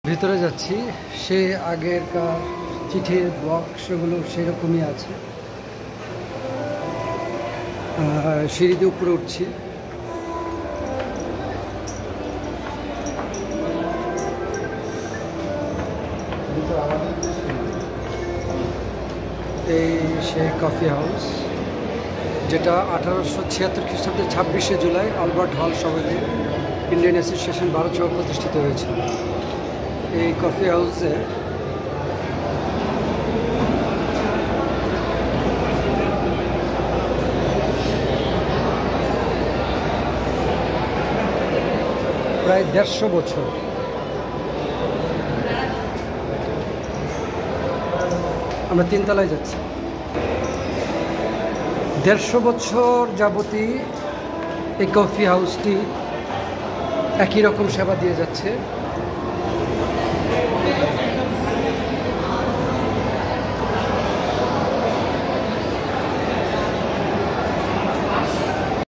ভিতরে যাচ্ছি, সে আগেরকার চিঠির বক্সগুলো সেরকমই আছে। সিঁড়ি দিয়ে উপরে উঠছি। এই সেই কফি হাউস, যেটা 1876 খ্রিস্টাব্দে 26শে জুলাই আলবার্ট হল শহরে ইন্ডিয়ান অ্যাসোসিয়েশন ভারত সহ প্রতিষ্ঠিত হয়েছিল। এই কফি হাউসে প্রায় 150 বছর। আমরা 3 তলায় যাচ্ছি। 150 বছর যাবতী এই কফি হাউসটি একই রকম সেবা দিয়ে যাচ্ছে।